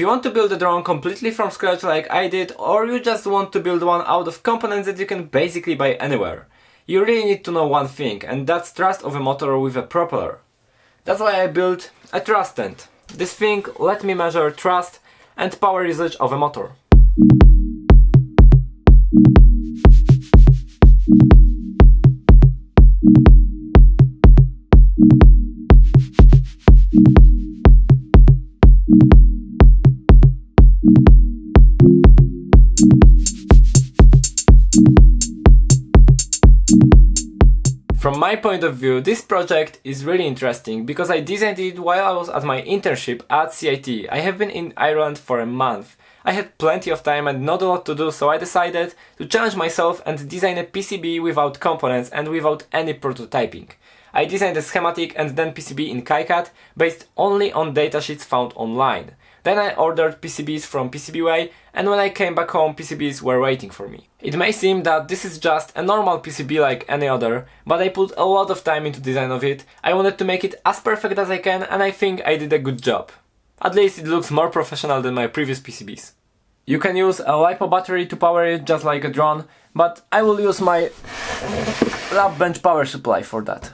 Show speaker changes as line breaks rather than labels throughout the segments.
want to build a drone completely from scratch like I did, or you just want to build one out of components that you can basically buy anywhere, you really need to know one thing, and that's thrust of a motor with a propeller. That's why I built a thrust tent. This thing let me measure thrust and power usage of a motor. From my point of view, this project is really interesting because I designed it while I was at my internship at CIT. I have been in Ireland for a month. I had plenty of time and not a lot to do, so I decided to challenge myself and design a PCB without components and without any prototyping. I designed a schematic and then PCB in KiCad based only on datasheets found online. Then I ordered PCBs from PCBWay, and when I came back home, PCBs were waiting for me. It may seem that this is just a normal PCB like any other, but I put a lot of time into design of it. I wanted to make it as perfect as I can, and I think I did a good job. At least it looks more professional than my previous PCBs. You can use a LiPo battery to power it just like a drone, but I will use my lab bench power supply for that.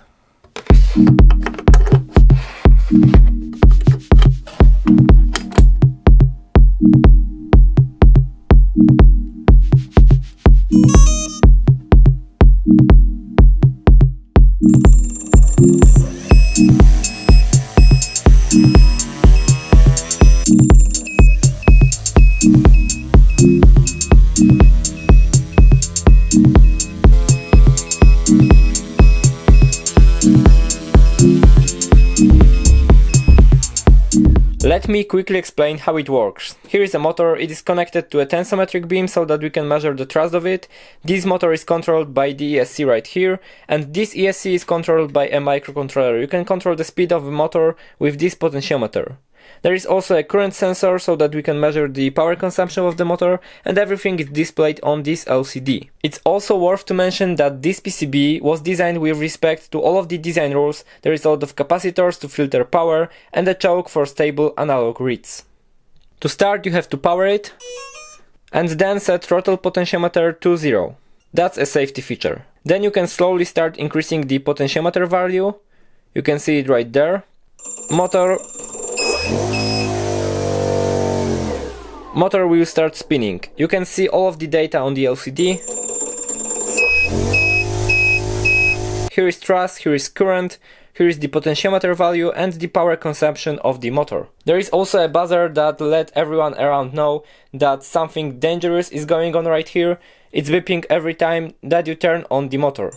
Let me quickly explain how it works. Here is a motor. It is connected to a tensometric beam so that we can measure the thrust of it. This motor is controlled by the ESC right here, and this ESC is controlled by a microcontroller. You can control the speed of the motor with this potentiometer. There is also a current sensor so that we can measure the power consumption of the motor, and everything is displayed on this LCD. It's also worth to mention that this PCB was designed with respect to all of the design rules. There is a lot of capacitors to filter power and a choke for stable analog reads. To start, you have to power it and then set throttle potentiometer to 0. That's a safety feature. Then you can slowly start increasing the potentiometer value. You can see it right there. Motor will start spinning. You can see all of the data on the LCD. Here is thrust, here is current, here is the potentiometer value and the power consumption of the motor. There is also a buzzer that let everyone around know that something dangerous is going on right here. It's beeping every time that you turn on the motor.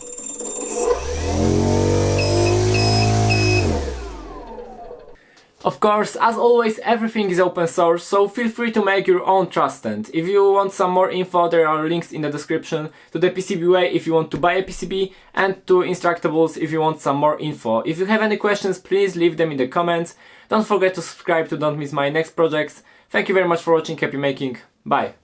Of course, as always, everything is open source, so feel free to make your own thrust tent. If you want some more info, there are links in the description to the PCBWay if you want to buy a PCB, and to Instructables if you want some more info. If you have any questions, please leave them in the comments. Don't forget to subscribe to don't miss my next projects. Thank you very much for watching, happy making, bye!